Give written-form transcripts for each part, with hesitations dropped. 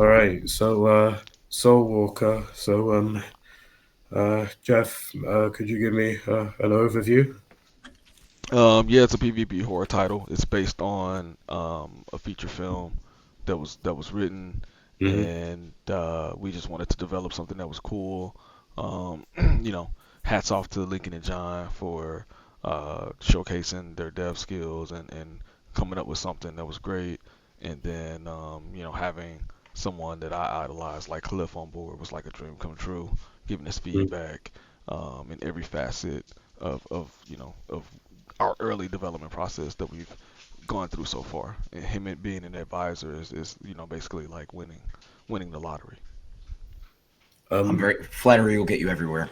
All right. Soul Walker. Jeff, could you give me an overview? Yeah, it's a PvP horror title. It's based on a feature film that was written, Hmm. and we just wanted to develop something that was cool. Um, you know, hats off to Lincoln and John for showcasing their dev skills and coming up with something that was great. And then having someone that I idolized like Cliff on board was like a dream come true, giving us feedback in every facet of our early development process that we've gone through so far. And him being an advisor is basically like winning the lottery. I'm Um, very flattery will get you everywhere.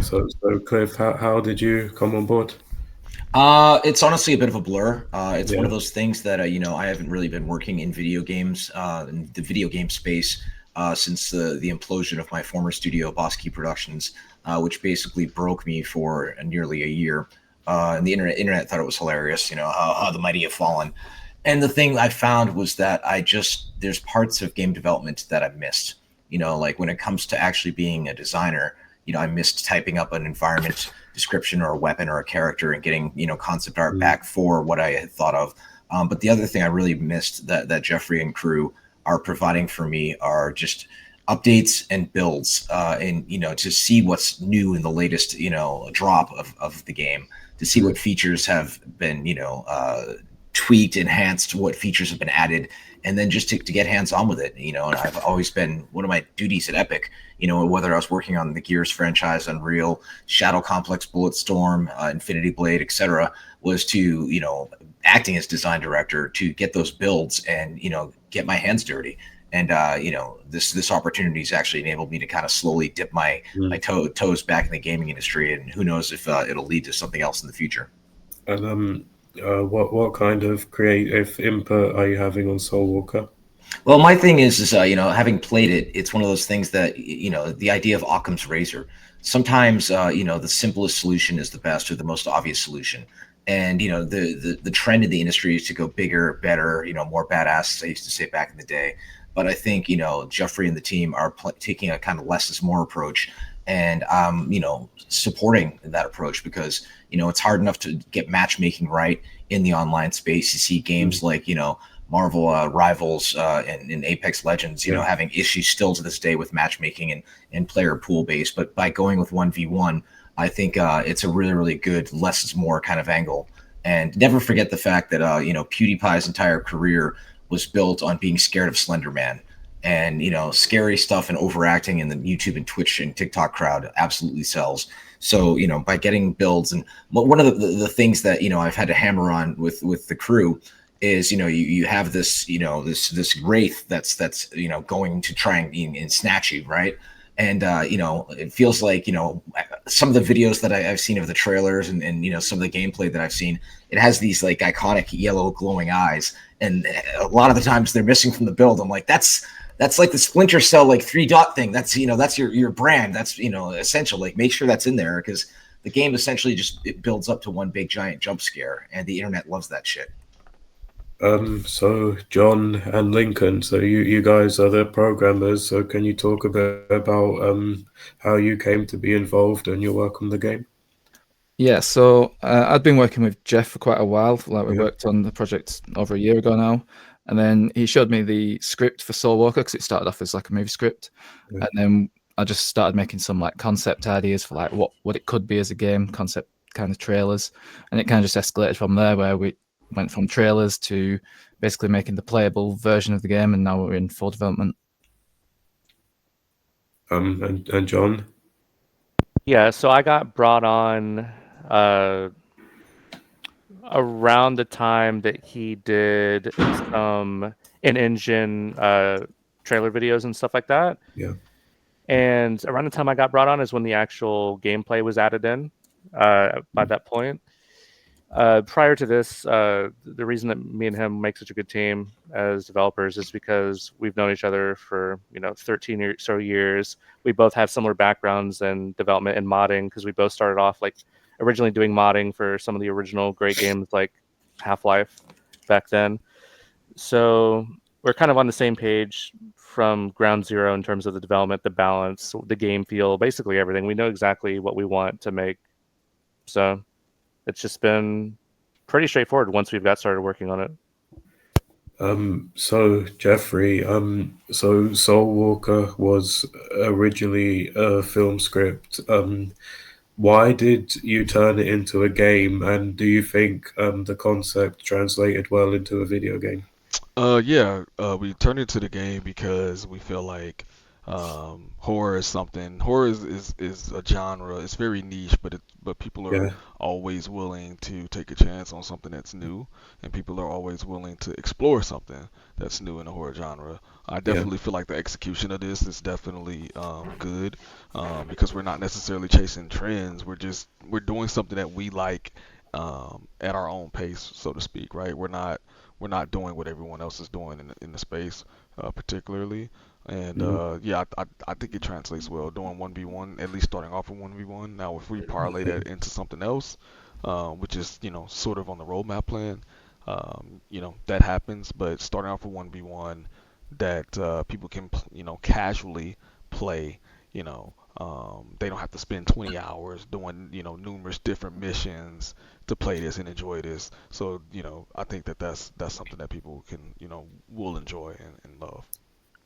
so Cliff, how did you come on board? It's honestly a bit of a blur. It's one of Yeah. those things that I haven't really been working in video games, in the video game space, since the implosion of my former studio, Boss Key Productions, which basically broke me for nearly a year. And the internet thought it was hilarious, how the mighty have fallen. And the thing I found was that there's parts of game development that I missed. Like when it comes to actually being a designer, I missed typing up an environment description or a weapon or a character and getting concept art Mm. back for what I had thought of. But the other thing I really missed that Jeffrey and crew are providing for me are just updates and builds, and to see what's new in the latest drop of the game, to see Mm. what features have been tweaked, enhanced, what features have been added, and then just to get hands on with it. And I've always been one of my duties at Epic. Whether I was working on the Gears franchise, Unreal, Shadow Complex, Bulletstorm, Infinity Blade, etc., was to acting as design director to get those builds and get my hands dirty. And this opportunity has actually enabled me to kind of slowly dip my Mm. toes back in the gaming industry, and who knows if it'll lead to something else in the future. And what kind of creative input are you having on Soul Walker? Well, my thing is having played it, it's one of those things that the idea of Occam's razor. Sometimes the simplest solution is the best or the most obvious solution. And the trend in the industry is to go bigger, better, more badass, as I used to say back in the day. But I think Jeffrey and the team are taking a kind of less is more approach, and supporting that approach because it's hard enough to get matchmaking right in the online space. You see Mm. games like Marvel Rivals and Apex Legends, Yeah. having issues still to this day with matchmaking and player pool base. But by going with 1v1, I think it's a really, really good less is more kind of angle. And never forget the fact that, PewDiePie's entire career was built on being scared of Slender Man. And, scary stuff and overacting in the YouTube and Twitch and TikTok crowd absolutely sells. So, by getting builds and one of the things that, I've had to hammer on with the crew is you have this this wraith that's going to try and snatch you, right? And it feels like some of the videos that I've seen of the trailers and some of the gameplay that I've seen, it has these like iconic yellow glowing eyes, and a lot of the times they're missing from the build. I'm like, that's like the Splinter Cell like 3 dot thing. That's that's your brand. That's essential. Like make sure that's in there because the game essentially just it builds up to one big giant jump scare, and the internet loves that shit. So John and Lincoln, so you guys are the programmers, so can you talk a bit about how you came to be involved and your work on the game? Yeah, so I'd been working with Jeff for quite a while. Like we Yeah. worked on the project over a year ago now, and then he showed me the script for Soul Walker because it started off as like a movie script, Yeah. and then I just started making some like concept ideas for like what it could be as a game, concept kind of trailers, and it kind of just escalated from there where we went from trailers to basically making the playable version of the game, and now we're in full development. And John. Yeah, so I got brought on uh, around the time that he did some in-engine trailer videos and stuff like that. Yeah. And around the time I got brought on is when the actual gameplay was added in. By that point, prior to this, the reason that me and him make such a good team as developers is because we've known each other for 13 so years. We both have similar backgrounds in development and modding because we both started off like originally doing modding for some of the original great games like Half-Life back then. So we're kind of on the same page from ground zero in terms of the development, the balance, the game feel, basically everything. We know exactly what we want to make. So it's just been pretty straightforward once we've got started working on it. So Jeffrey, so Soul Walker was originally a film script. Why did you turn it into a game, and do you think the concept translated well into a video game? We turned it to the game because we feel like horror is something. Horror is a genre. It's very niche, but people are Yeah, always willing to take a chance on something that's new, and people are always willing to explore something that's new in the horror genre. I yeah, definitely feel like the execution of this is definitely good, because we're not necessarily chasing trends. We're doing something that we like, at our own pace, so to speak, right? We're not doing what everyone else is doing in the space, particularly. And mhm, yeah, I think it translates well doing 1v1, at least starting off with 1v1. Now, if we parlay that into something else, which is, sort of on the roadmap plan, that happens. But starting off with 1v1, that people can, casually play, they don't have to spend 20 hours doing, numerous different missions to play this and enjoy this. So, I think that's something that people can, will enjoy and love.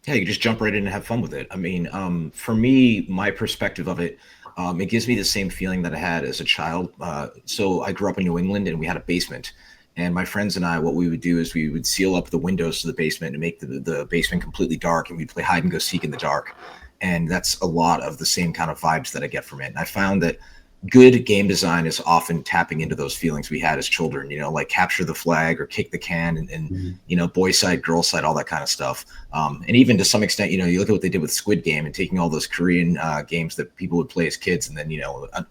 Yeah, you just jump right in and have fun with it. I mean, for me, my perspective of it, it gives me the same feeling that I had as a child. So I grew up in New England, and we had a basement. And my friends and I, what we would do is we would seal up the windows to the basement and make the basement completely dark, and we'd play hide and go seek in the dark. And that's a lot of the same kind of vibes that I get from it. And I found that good game design is often tapping into those feelings we had as children, like capture the flag or kick the can, and mhm. boy side, girl side, all that kind of stuff. And even to some extent, you look at what they did with Squid Game and taking all those Korean games that people would play as kids, and then,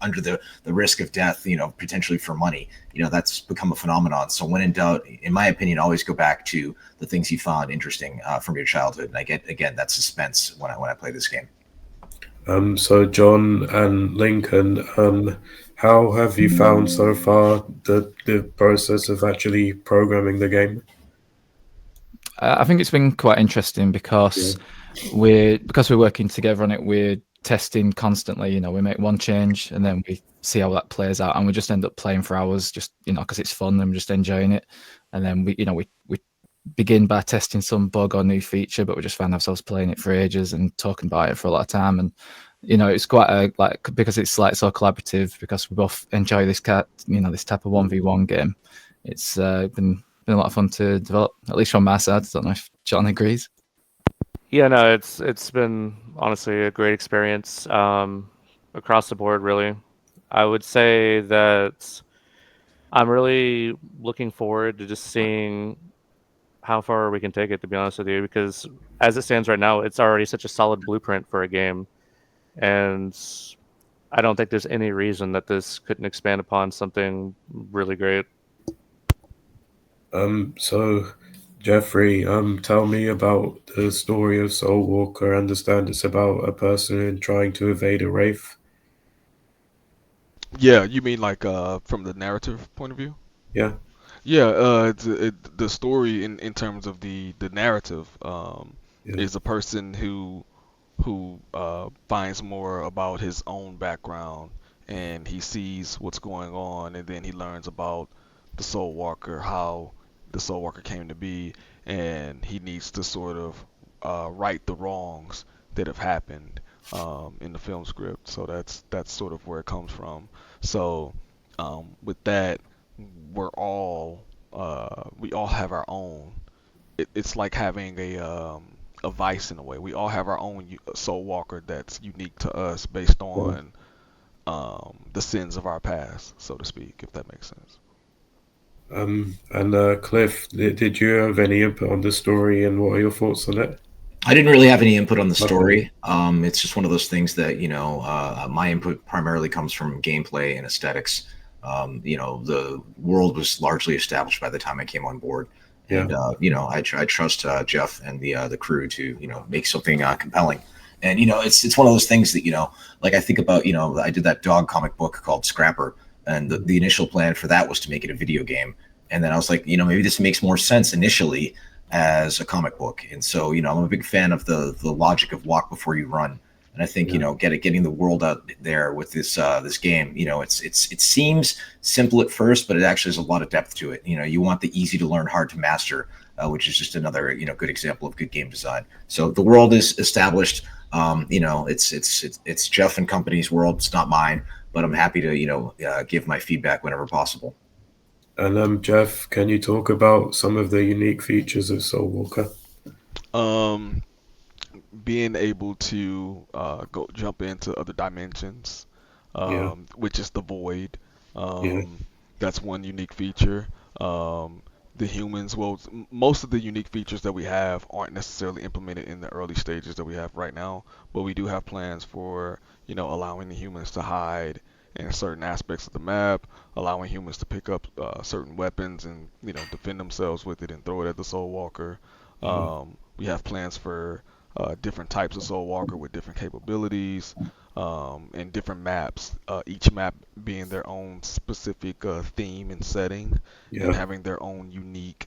under the risk of death, potentially for money, that's become a phenomenon. So when in doubt, in my opinion, always go back to the things you found interesting from your childhood. And I get, again, that suspense when I play this game. So John and Lincoln, how have you found so far the process of actually programming the game? I think it's been quite interesting Yeah, because we're working together on it. We're testing constantly. We make one change and then we see how that plays out, and we just end up playing for hours, just because it's fun and we're just enjoying it. And then we begin by testing some bug or new feature, but we just find ourselves playing it for ages and talking about it for a lot of time. And it's quite because it's like so collaborative, because we both enjoy this this type of 1v1 game. It's been a lot of fun to develop, at least from my side. I don't know if John agrees. Yeah, no, it's been honestly a great experience across the board, really. I would say that I'm really looking forward to just seeing how far we can take it, to be honest with you, because as it stands right now, it's already such a solid blueprint for a game. And I don't think there's any reason that this couldn't expand upon something really great. So Jeffrey, tell me about the story of Soul Walker. I understand it's about a person trying to evade a wraith. Yeah, you mean like from the narrative point of view? Yeah, Yeah, the story in terms of the narrative, yeah, is a person who finds more about his own background, and he sees what's going on, and then he learns about the Soul Walker, how the Soul Walker came to be, and he needs to sort of right the wrongs that have happened, in the film script. So that's sort of where it comes from. So with that, we all have our own. It's like having a vice in a way. We all have our own soul walker that's unique to us based yeah. on the sins of our past, so to speak, if that makes sense. And Cliff, did you have any input on the story, and what are your thoughts on it? I didn't really have any input on the Okay, story. It's just one of those things that, my input primarily comes from gameplay and aesthetics. The world was largely established by the time I came on board, yeah, and I trust Jeff and the crew to make something compelling. And it's one of those things that like I think about. I did that dog comic book called Scrapper, and the initial plan for that was to make it a video game. And then I was like, maybe this makes more sense initially as a comic book. And so, I'm a big fan of the logic of walk before you run. And I think, getting the world out there with this game, it seems simple at first, but it actually has a lot of depth to it. You want the easy to learn, hard to master, which is just another, good example of good game design. So the world is established. It's Jeff and company's world. It's not mine, but I'm happy to, give my feedback whenever possible. And Jeff, can you talk about some of the unique features of Soul Walker? Um, Being able to go jump into other dimensions, Yeah, which is the void. yeah, That's one unique feature. The humans, well, most of the unique features that we have aren't necessarily implemented in the early stages that we have right now, but we do have plans for, allowing the humans to hide in certain aspects of the map, allowing humans to pick up certain weapons and, defend themselves with it and throw it at the Soul Walker. yeah, We have plans for different types of Soul Walker with different capabilities, and different maps. Each map being their own specific theme and setting, and yeah. having their own unique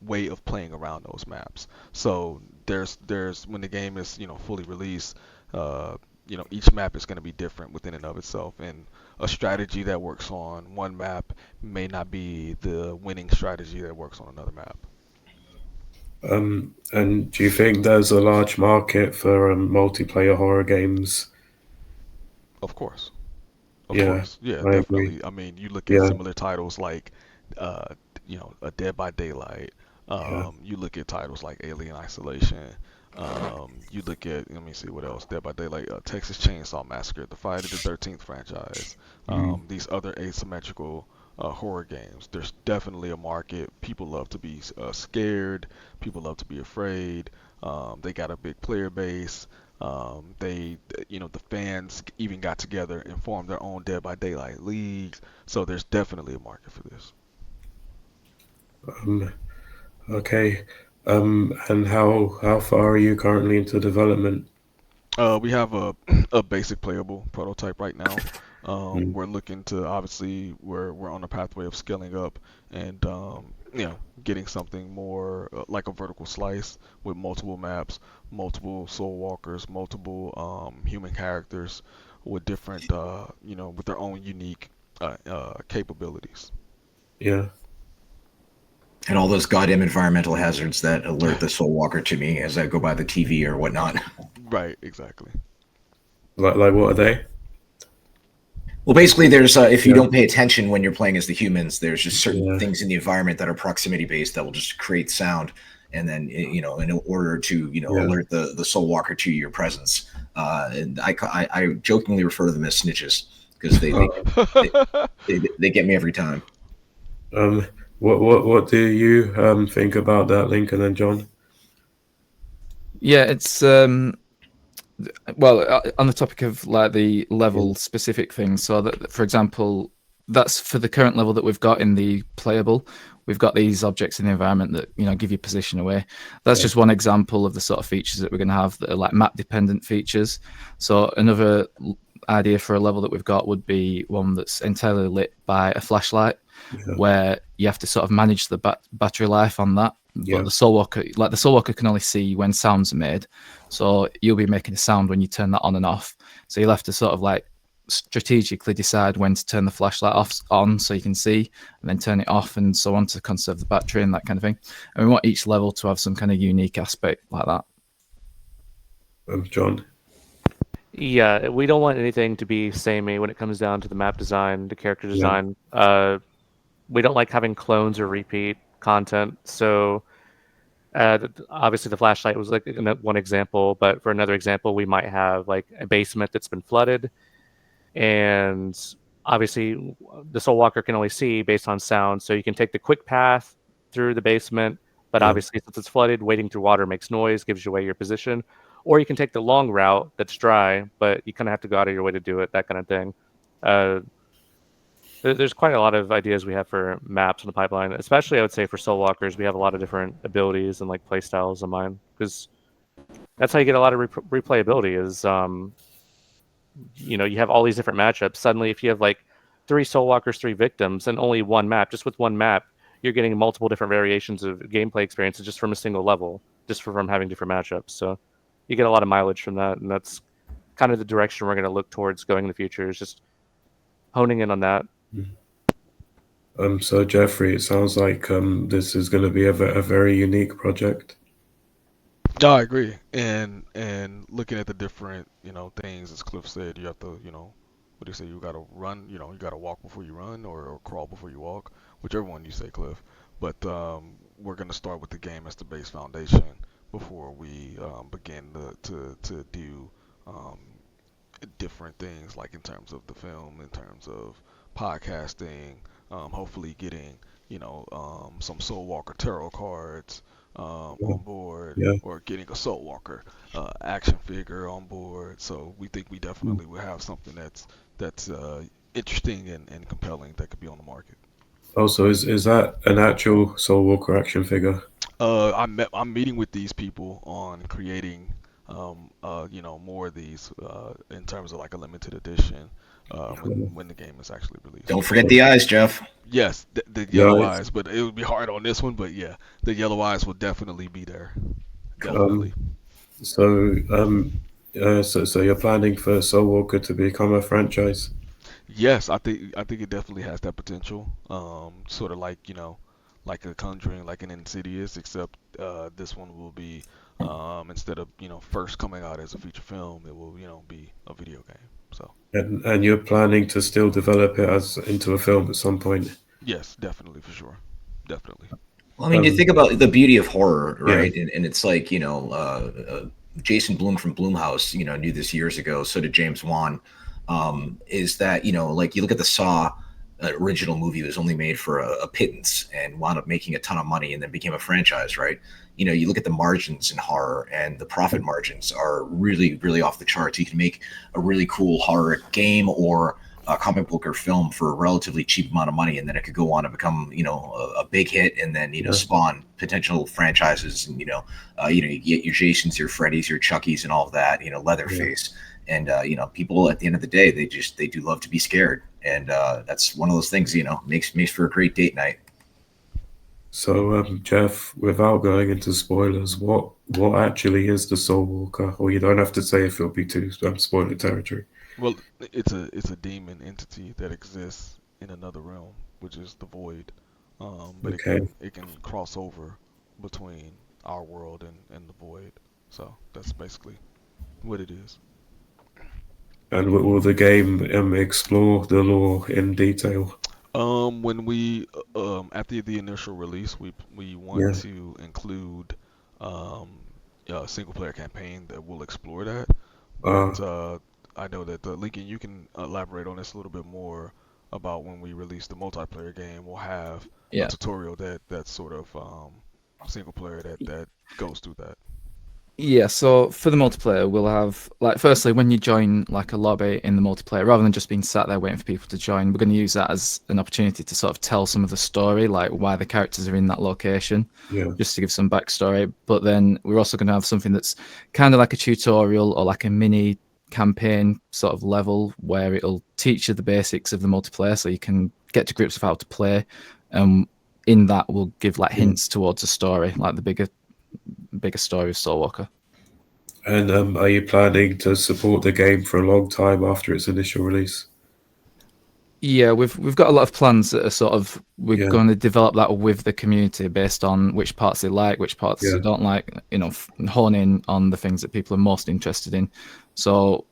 way of playing around those maps. So there's when the game is fully released, each map is going to be different within and of itself, and a strategy that works on one map may not be the winning strategy that works on another map. And do you think there's a large market for multiplayer horror games? Of course. Of Yeah, course, yeah, I agree. definitely. I mean, you look at Yeah, similar titles like, uh, a Dead by Daylight. yeah, You look at titles like Alien Isolation. You look at, let me see what else. Dead by Daylight, Texas Chainsaw Massacre, the Friday the 13th franchise. mm, These other asymmetrical horror games. There's definitely a market. People love to be scared. People love to be afraid. They got a big player base. The fans even got together and formed their own Dead by Daylight leagues. So there's definitely a market for this. um, okay. And how far are you currently into development? We have a basic playable prototype right now. Mm, We're looking to, obviously, we're on a pathway of scaling up and, getting something more like a vertical slice with multiple maps, multiple soul walkers, multiple human characters with different, with their own unique capabilities. yeah. And all those goddamn environmental hazards that alert the Soul Walker to me as I go by the TV or whatnot. Right, exactly. Like what are they? Well, basically, there's if you Yeah, don't pay attention when you're playing as the humans, there's just certain yeah, things in the environment that are proximity based that will just create sound, and then in order to yeah. alert the Soul Walker to your presence. And I jokingly refer to them as snitches because they, they get me every time. Um, what do you think about that, Lincoln and John? Yeah, it's well, on the topic of like the Yeah, level specific things. So that, for example, that's for the current level that we've got in the playable. We've got these objects in the environment that give you position away. That's yeah, just one example of the sort of features that we're going to have that are like map dependent features. So another idea for a level that we've got would be one that's entirely lit by a flashlight, yeah, where you have to sort of manage the battery life on that. But yeah. the Soul Walker can only see when sounds are made, so you'll be making a sound when you turn that on and off. So you'll have to sort of like strategically decide when to turn the flashlight off on so you can see, and then turn it off and so on to conserve the battery and that kind of thing. And we want each level to have some kind of unique aspect like that. John. Yeah, we don't want anything to be samey when it comes down to the map design, the character Yeah, design. We don't like having clones or repeat content. So obviously the flashlight was like one example, but for another example, we might have like a basement that's been flooded, and obviously the Soul Walker can only see based on sound. So you can take the quick path through the basement, but yeah, obviously since it's flooded, wading through water makes noise, gives you away your position. Or you can take the long route that's dry, but you kind of have to go out of your way to do it, that kind of thing. Uh, there's quite a lot of ideas we have for maps in the pipeline, especially I would say for Soul Walkers. We have a lot of different abilities and like play styles in mind because that's how you get a lot of replayability. Is you have all these different matchups. Suddenly, if you have like three Soul Walkers, three victims, and only one map, just with one map, you're getting multiple different variations of gameplay experiences just from a single level, just from having different matchups. So you get a lot of mileage from that, and that's kind of the direction we're going to look towards going in the future, is just honing in on that. So Jeffrey, it sounds like this is going to be a very unique project. No, I agree. And looking at the different, things as Cliff said, you have to, what do you say? You gotta run, you gotta walk before you run, or crawl before you walk, whichever one you say, Cliff. But we're gonna start with the game as the base foundation before we begin to do um, different things, like in terms of the film, in terms of podcasting, hopefully getting, some Soul Walker tarot cards Yeah. on board, Yeah. or getting a Soul Walker action figure on board. So we think we definitely will have something that's interesting and compelling that could be on the market. Also, is that an actual Soul Walker action figure? I'm meeting with these people on creating, more of these in terms of like a limited edition when the game is actually released. Don't forget the eyes, Jeff. Yes, the Yeah. yellow eyes, but it would be hard on this one. But yeah, the yellow eyes will definitely be there. Um. Definitely. So so you're planning for Soul Walker to become a franchise? Yes, I think it definitely has that potential. Sort of like like a Conjuring, like an Insidious, except this one will be instead of first coming out as a feature film, it will be a video game. So And you're planning to still develop it as into a film at some point? yes, definitely for sure, definitely. Well, I mean, you Um. think about the beauty of horror, Yeah. right? And it's like, Jason Blum from Blumhouse, knew this years ago. So did James Wan. Is that, like you look at the Saw original movie, was only made for a pittance and wound up making a ton of money and then became a franchise, right? You look at the margins in horror, and the profit margins are really, really off the charts. You can make a really cool horror game or a comic book or film for a relatively cheap amount of money, and then it could go on to become, a big hit, and then Yeah. spawn potential franchises, and you get your Jasons, your Freddys, your Chuckies, and all of that, Yeah. Leatherface, and people at the end of the day, they do love to be scared, and that's one of those things, makes for a great date night. So, Jeff, without going into spoilers, what actually is the Soul Walker? Or you don't have to say if it'll be too spoiler territory. Well, it's a demon entity that exists in another realm, which is the void. But it Okay. can it can cross over between our world and the void. So that's basically what it is. And will the game explore the lore in detail? When we after the initial release, we want Yeah. to include um a single player campaign that will explore that. Uh, But I know that Lincoln, you can elaborate on this a little bit more about when we release the multiplayer game. We'll have a Yeah. tutorial that's sort of single player that goes through that. Yeah, so for the multiplayer, we'll have, like, firstly, when you join like a lobby in the multiplayer, rather than just being sat there waiting for people to join, we're going to use that as an opportunity to sort of tell some of the story, like why the characters are in that location, yeah. just to give some backstory. But then we're also going to have something that's kind of like a tutorial or like a mini campaign sort of level where it'll teach you the basics of the multiplayer so you can get to grips with how to play. In that, we'll give like Yeah. hints towards a story, like the bigger story of Soul Walker. And are you planning to support the game for a long time after its initial release? Yeah, we've got a lot of plans that are sort of, we're Yeah. going to develop that with the community based on which parts they like, which parts Yeah. they don't like, hone in on the things that people are most interested in. So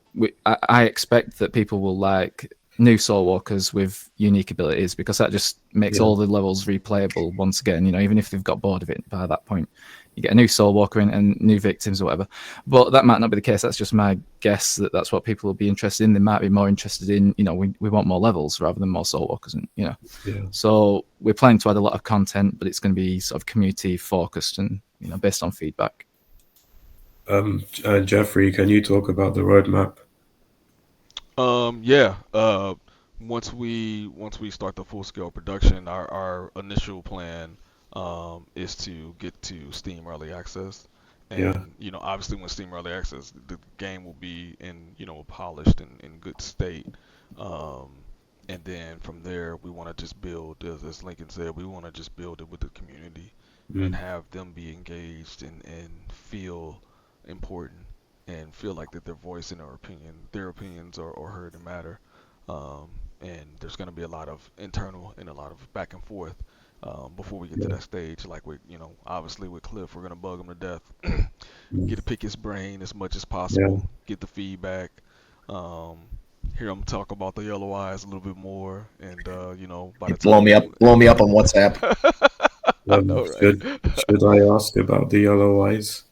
I expect that people will like new Soul Walkers with unique abilities, because that just makes Yeah. all the levels replayable once again, even if they've got bored of it by that point. You get a new Soul Walker in and new victims or whatever. But that might not be the case. That's just my guess, that's what people will be interested in. They might be more interested in, we want more levels rather than more Soul Walkers. And, Yeah. So we're planning to add a lot of content, but it's going to be sort of community focused and, based on feedback. And Jeffrey, can you talk about the roadmap? Yeah. Once we start the full scale production, our initial plan is to get to Steam Early Access, Yeah. and obviously when Steam Early Access, the game will be in polished and in good state. Um, And then from there, we want to just build, as Lincoln said, we want to just build it with the community and Mm, have them be engaged and feel important and feel like that their voice and their opinions are heard and matter. Um, and there's going to be a lot of internal and a lot of back and forth before we get to yeah, that stage. Like obviously with Cliff, we're going to bug him to death, mm, get to pick his brain as much as yeah. possible, get the feedback. Um, Hear him talk about the yellow eyes a little bit more, and by the time Blow me up on WhatsApp. I know, right? Should I ask about the yellow eyes?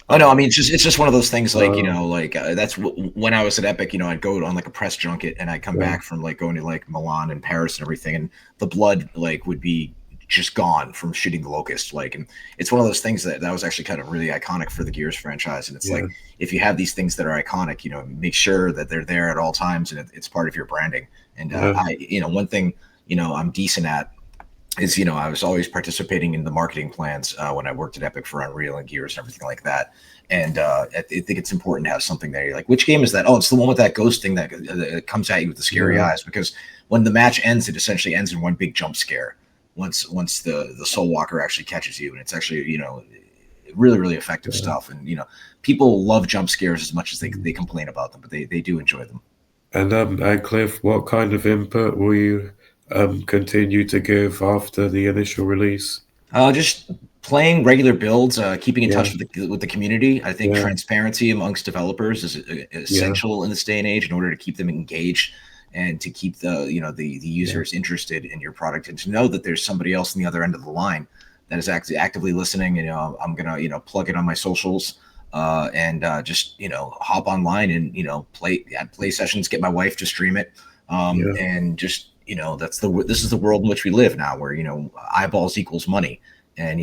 Oh no, I mean um, it's just one of those things like Um, that's when I was at Epic, I'd go on like a press junket and I'd come yeah, back from like going to like Milan and Paris and everything, and the blood like would be just gone from shooting the locust. Like, and it's one of those things that was actually kind of really iconic for the Gears franchise. And it's yeah, like if you have these things that are iconic, make sure that they're there at all times and it's part of your branding. And yeah, one thing I'm decent at is I was always participating in the marketing plans when I worked at Epic for Unreal and Gears and everything like that. And I think it's important to have something there. You're like, which game is that? Oh, it's the one with that ghost thing that comes at you with the scary yeah, eyes. Because when the match ends, it essentially ends in one big jump scare. Once the Soul Walker actually catches you, and it's actually really really effective yeah. stuff. And people love jump scares as much as they Mm. complain about them, but they do enjoy them. And Cliff, what kind of input will you continue to give after the initial release? Just playing regular builds, keeping in Yeah, touch with the community. I think yeah, transparency amongst developers is yeah, essential in this day and age in order to keep them engaged and to keep the yeah, users interested in your product, and to know that there's somebody else on the other end of the line that is actively listening. And I'm gonna plug it on my socials. And just hop online and play sessions, get my wife to stream it, yeah, and just this is the world in which we live now, where eyeballs equals money. And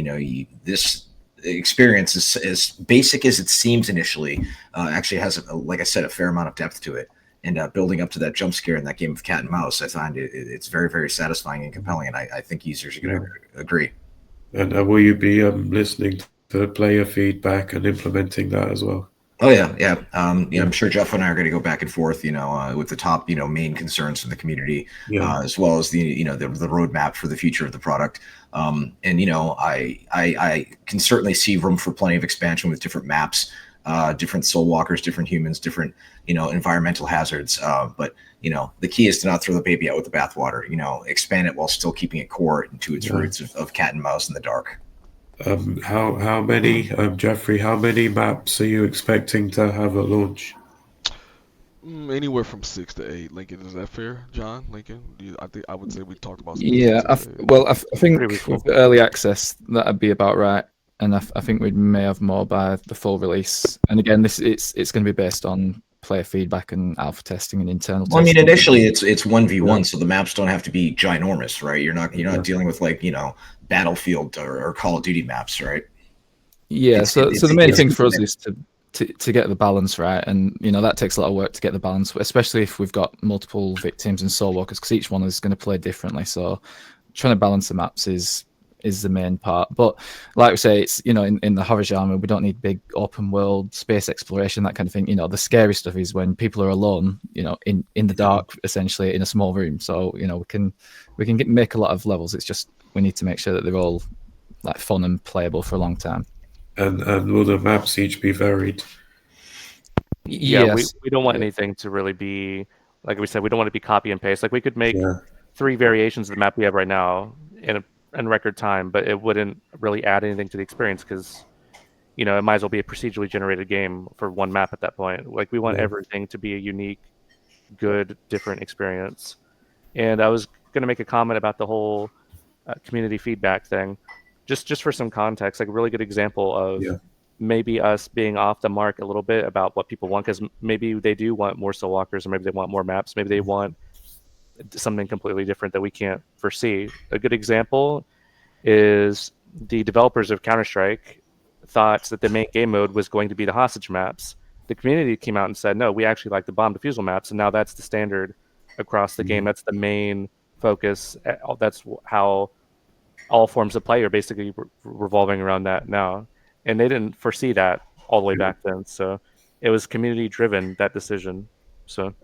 this experience is as basic as it seems initially, actually has like I said, a fair amount of depth to it. And building up to that jump scare in that game of cat and mouse, I find it's very very satisfying and compelling, and I think users are going yeah. to agree. And will you be listening to player feedback and implementing that as well? Oh yeah, yeah. Yeah, I'm sure Jeff and I are going to go back and forth, with the top, main concerns from the community, yeah, as well as the roadmap for the future of the product. And I can certainly see room for plenty of expansion with different maps, different soul walkers, different humans, different environmental hazards. But the key is to not throw the baby out with the bathwater. Expand it while still keeping it core into its yeah. roots of cat and mouse in the dark. How many, Jeffrey? How many maps are you expecting to have at launch? Anywhere from 6 to 8. Lincoln, is that fair, John? Lincoln, I think I would say we talked about Yeah, 6 to 8. I Pretty think with reasonable. the early access that'd be about right, and I think we may have more by the full release. And again, it's going to be based on player feedback and alpha testing and internal Well, I mean, testing. initially it's one v Yeah, one, so the maps don't have to be ginormous, right? You're not yeah, dealing with like Battlefield or Call of Duty maps, right? Yeah, It's it, so it's the main it's thing for us is to get the balance right, and that takes a lot of work to get the balance, especially if we've got multiple victims and soul walkers, because each one is going to play differently. So trying to balance the maps is the main part. But like we say, it's in the horror genre, we don't need big open world space exploration, that kind of thing. The scary stuff is when people are alone, in the dark, essentially in a small room. So we can make a lot of levels. It's just we need to make sure that they're all like fun and playable for a long time. and will the maps each be varied? Yeah, we, Yes. we don't want Yeah. anything to really be, like we said, we don't want to be copy and paste. Like we could make Yeah, 3 variations of the map we have right now in record time, but it wouldn't really add anything to the experience because it might as well be a procedurally generated game for one map at that point. Like we want yeah, everything to be a unique, good, different experience. And I was going to make a comment about the whole community feedback thing, just for some context. Like a really good example of yeah, maybe us being off the mark a little bit about what people want, because maybe they do want more soul walkers, or maybe they want more maps, maybe they want something completely different that we can't foresee. A good example is the developers of Counter-Strike thought that the main game mode was going to be the hostage maps. The community came out and said, no, we actually like the bomb defusal maps, and now that's the standard across the game. mm, That's the main focus. That's how all forms of play are basically revolving around that now. And they didn't foresee that all the way yeah. back then. So it was community driven, that decision. So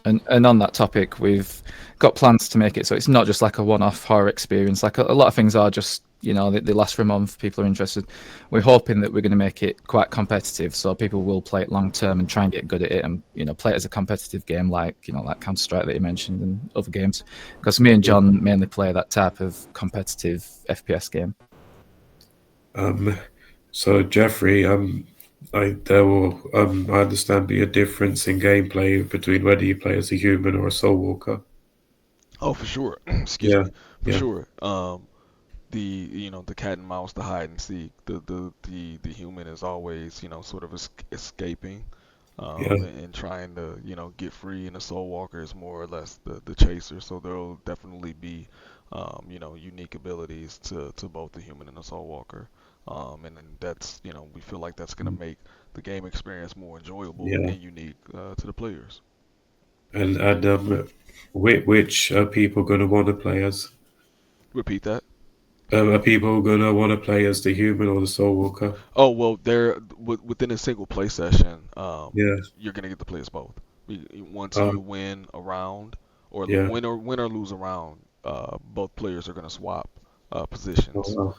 And on that topic, we've got plans to make it so it's not just like a one-off horror experience. Like a lot of things are just, they last for a month. People are interested. We're hoping that we're going to make it quite competitive, so people will play it long term and try and get good at it, and play it as a competitive game, like like Counter Strike that you mentioned and other games. Because me and John mainly play that type of competitive FPS game. So Jeffrey, there will, I understand, be a difference in gameplay between whether you play as a human or a soul walker. Oh, for sure. Excuse Yeah, me. For yeah, sure. The cat and mouse, the hide and seek. The human is always sort of escaping, yeah, and trying to get free, and the soul walker is more or less the chaser. So there'll definitely be unique abilities to both the human and the soul walker. And then that's we feel like that's gonna make the game experience more enjoyable yeah. and unique to the players. And which are people going to want to play as? Repeat that. Are people going to want to play as the human or the soul walker? Oh well, within a single play session, Yeah, you're gonna get to play as both. Once uh, you win a round, or yeah. win or lose a round, both players are gonna swap Oh, positions. wow.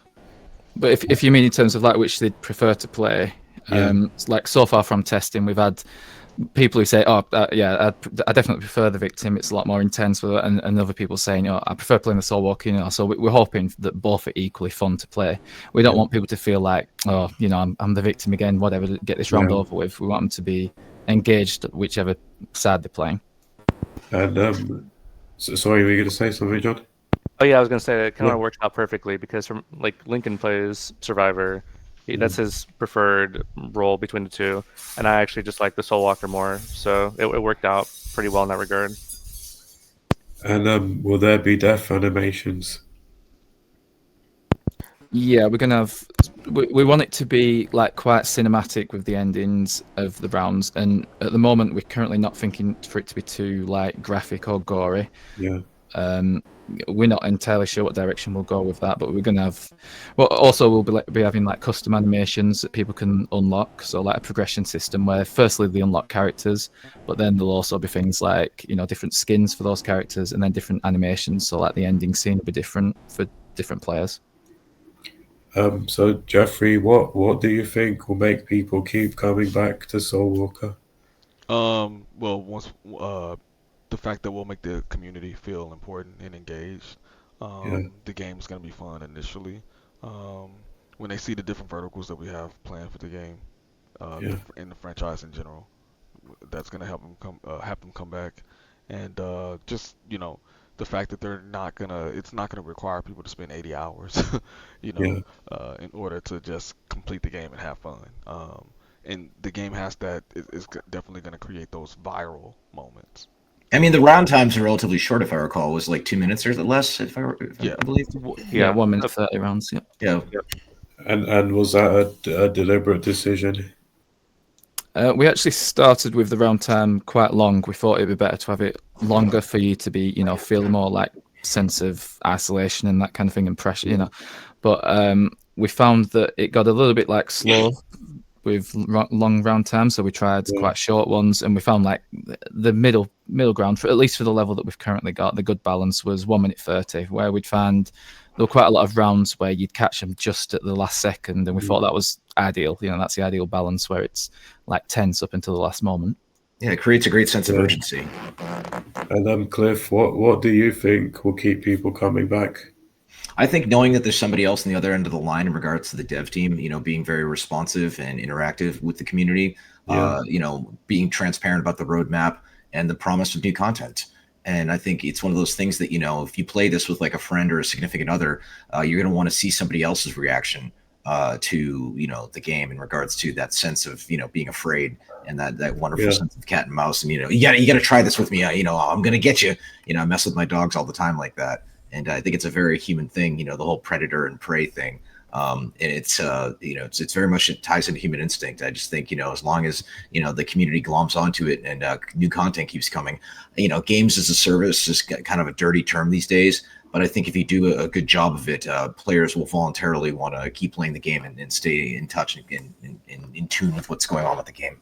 But if you mean in terms of like which they'd prefer to play, Yeah, like so far from testing, we've had people who say, "Oh, yeah, I definitely prefer the victim. It's a lot more intense." And other people saying, "Oh, I prefer playing the soul walker." So we're hoping that both are equally fun to play. We don't yeah, want people to feel like, "Oh, I'm the victim again. Whatever, get this round yeah. over with." We want them to be engaged, whichever side they're playing. And sorry, were you going to say something, John? Oh yeah, I was gonna say it kind Yeah, of works out perfectly because from like Lincoln plays Survivor, yeah. that's his preferred role between the two, and I actually just like the Soul Walker more, so it worked out pretty well in that regard. And will there be death animations? Yeah, we're gonna have. We want it to be like quite cinematic with the endings of the rounds, and at the moment we're currently not thinking for it to be too like graphic or gory. Yeah, Um, we're not entirely sure what direction we'll go with that, but we're gonna have. Well, also we'll be having like custom animations that people can unlock, so like a progression system where firstly they unlock characters, but then there'll also be things like different skins for those characters, and then different animations. So like the ending scene will be different for different players. So Jeffrey, what do you think will make people keep coming back to Soul Walker? Well, once the fact that we'll make the community feel important and engaged, Yeah, the game's gonna be fun initially. Um, when they see the different verticals that we have planned for the game, yeah, in the franchise in general, that's gonna have them come back, and just the fact that it's not gonna require people to spend 80 hours, yeah, in order to just complete the game and have fun. And the game has that is definitely gonna create those viral moments. I mean, the round times are relatively short, if I recall. It was like 2 minutes or less, Yeah. I believe. Yeah, Yeah, 1 minute 30 rounds. Yeah. Yeah. and was that a deliberate decision? We actually started with the round time quite long. We thought it'd be better to have it longer for you to be, feel more like sense of isolation and that kind of thing and pressure. But we found that it got a little bit like slow with long round time, so we tried Yeah, quite short ones, and we found like the middle ground for at least for the level that we've currently got. The good balance was 1 minute 30, where we'd find there were quite a lot of rounds where you'd catch them just at the last second, and we thought that was ideal. That's the ideal balance where it's like tense up until the last moment. Yeah, it creates a great sense of yeah. urgency. And Cliff, what do you think will keep people coming back? I think knowing that there's somebody else on the other end of the line in regards to the dev team, being very responsive and interactive with the community, Yeah, being transparent about the roadmap and the promise of new content. And I think it's one of those things that, if you play this with like a friend or a significant other, you're going to want to see somebody else's reaction to, the game in regards to that sense of, being afraid and that wonderful yeah, sense of cat and mouse. And, you got to try this with me. I'm going to get you. I mess with my dogs all the time like that. And I think it's a very human thing, the whole predator and prey thing. And it's very much, it ties into human instinct. I just think, as long as, the community gloms onto it and new content keeps coming, games as a service is kind of a dirty term these days. But I think if you do a good job of it, players will voluntarily want to keep playing the game and stay in touch and in tune with what's going on with the game.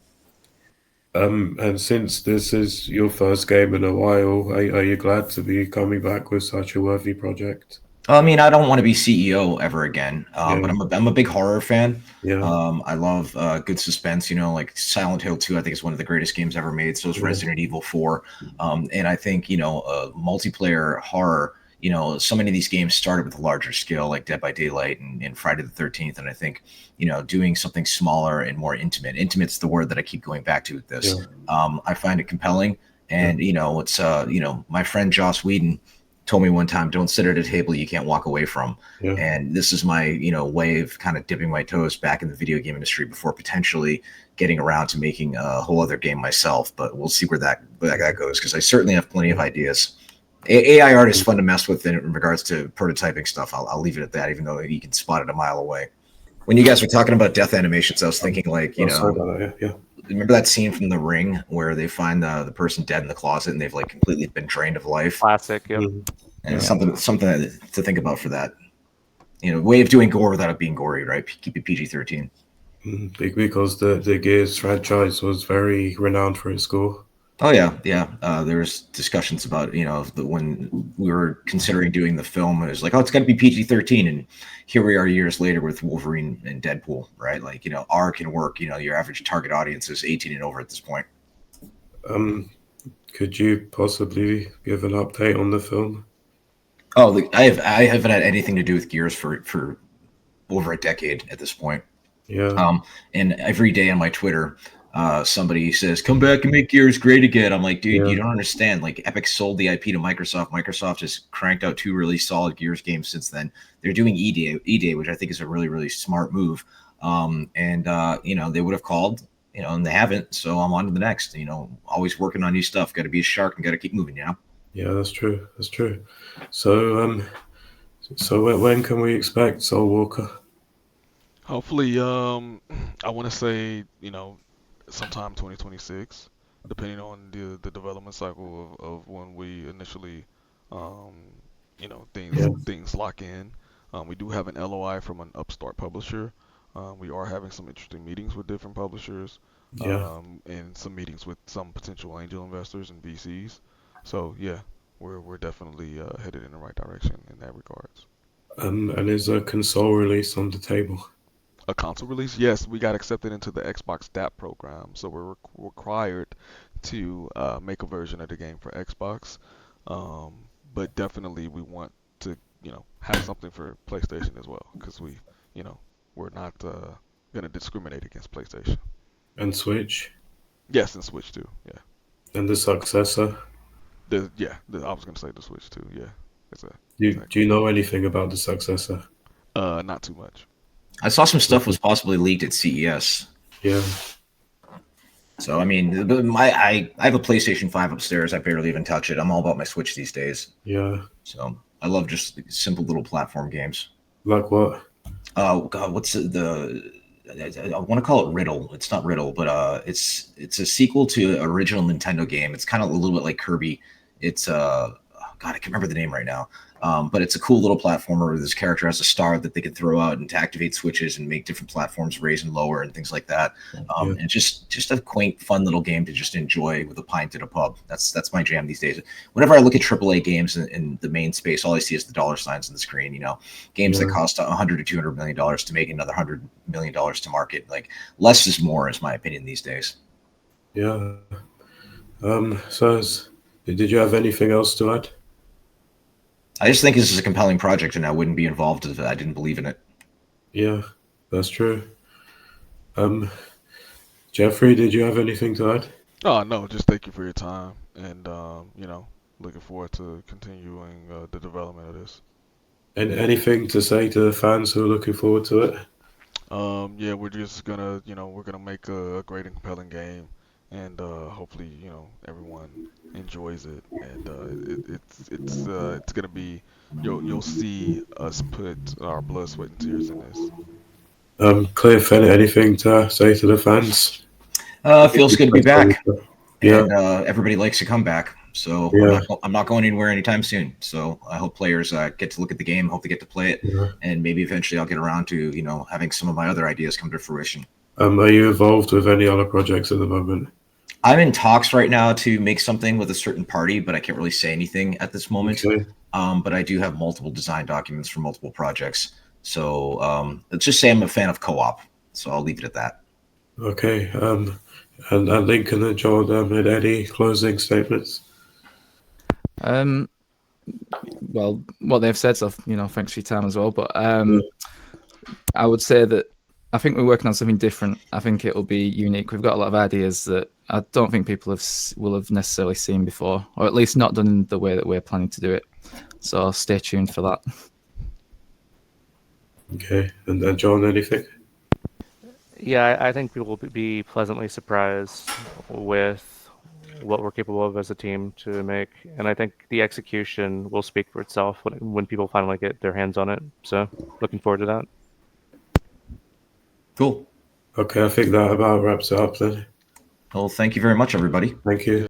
And since this is your first game in a while, are you glad to be coming back with such a worthy project? I mean, I don't want to be CEO ever again, Yeah, but I'm a big horror fan. yeah, I love good suspense. You know, like Silent Hill 2, I think is one of the greatest games ever made. So is yeah, Resident Evil 4. And I think, multiplayer horror, so many of these games started with a larger scale, like Dead by Daylight and Friday the 13th. And I think, doing something smaller and more intimate. Intimate's the word that I keep going back to with this. yeah, I find it compelling. yeah, And, it's, my friend Joss Whedon told me one time, don't sit at a table you can't walk away from. yeah. And this is my, way of kind of dipping my toes back in the video game industry before potentially getting around to making a whole other game myself. But we'll see where that goes, because I certainly have plenty of ideas. AI art is fun to mess with in regards to prototyping stuff. I'll leave it at that, even though you can spot it a mile away. When you guys were talking about death animations, I was thinking, like, Oh, sorry about that. Yeah, remember that scene from The Ring where they find the person dead in the closet and they've like completely been drained of life? Classic. Yep. yeah. And it's something to think about for that. Way of doing gore without it being gory, right? Keep it PG-13. Because the Gears franchise was very renowned for its score. Oh yeah, yeah. There's discussions about when we were considering doing the film, it was like, oh, it's got to be PG-13, and here we are years later with Wolverine and Deadpool, right? Like, R can work. Your average target audience is 18 and over at this point. Um, could you possibly give an update on the film? Oh, I haven't had anything to do with Gears for over a decade at this point. Yeah, And every day on my Twitter, somebody says, "Come back and make Gears great again." I'm like, dude, yeah, you don't understand. Like, Epic sold the IP to Microsoft. Microsoft has cranked out 2 really solid Gears games since then. They're doing E-Day, which I think is a really, really smart move. And they would have called, and they haven't. So I'm on to the next. Always working on new stuff. Got to be a shark and got to keep moving. yeah. That's true. That's true. So, when can we expect Soul Walker? Hopefully, I want to say, sometime 2026, depending on the development cycle of when we initially, um, Yeah, things lock in. We do have an LOI from an upstart publisher. We are having some interesting meetings with different publishers, yeah. and some meetings with some potential angel investors and VCs. So yeah, we're definitely headed in the right direction in that regards. And is a console release on the table? A console release? Yes, we got accepted into the Xbox DAP program, so we're required to make a version of the game for Xbox. Um, but definitely we want to, have something for PlayStation as well, because we're not gonna discriminate against PlayStation. And Switch? Yes, and Switch too. Yeah. And the successor? I was gonna say the Switch too. Yeah, it's a Do you know anything about the successor? not too much. I saw some stuff was possibly leaked at CES. Yeah, So I mean, I have a PlayStation 5 upstairs. I barely even touch it. I'm all about my Switch these days. yeah. So I love just simple little platform games. Like what? Oh God, what's I want to call it Riddle. It's not Riddle, but it's a sequel to an original Nintendo game. It's kind of a little bit like Kirby. It's God, I can't remember the name right now. But it's a cool little platformer where this character has a star that they can throw out and to activate switches and make different platforms raise and lower and things like that. Yeah. And just a quaint, fun little game to just enjoy with a pint at a pub. That's my jam these days. Whenever I look at AAA games in the main space, all I see is the dollar signs on the screen. Games that Yeah. cost $100 to $200 million to make another $100 million to market. Like, less is more, is my opinion these days. Yeah. Did you have anything else to add? I just think this is a compelling project, and I wouldn't be involved if I didn't believe in it. Yeah, that's true. Um, Jeffrey, did you have anything to add? Oh no, just thank you for your time, and looking forward to continuing the development of this. And anything to say to the fans who are looking forward to it? Yeah, we're just gonna, we're gonna make a great and compelling game, and hopefully, everyone enjoys it, and it's gonna be, you'll see us put our blood, sweat, and tears in this. Cliff, anything to say to the fans? Feels good to be back, Yeah, and everybody likes to come back. So yeah, I'm not going anywhere anytime soon. So I hope players get to look at the game, hope they get to play it, yeah. and maybe eventually I'll get around to having some of my other ideas come to fruition. Are you involved with any other projects at the moment? I'm in talks right now to make something with a certain party, but I can't really say anything at this moment. Okay. But I do have multiple design documents for multiple projects. So let's just say I'm a fan of co-op. So I'll leave it at that. Okay. And Lincoln and John, had any closing statements? Well, what they've said, so thanks for your time as well. But I would say that I think we're working on something different. I think it will be unique. We've got a lot of ideas that I don't think people will have necessarily seen before, or at least not done in the way that we're planning to do it. So stay tuned for that. Okay. And then John, anything? Yeah, I think we will be pleasantly surprised with what we're capable of as a team to make, and I think the execution will speak for itself when people finally get their hands on it. So, looking forward to that. Cool. Okay, I think that about wraps it up then. Well, thank you very much, everybody. Thank you.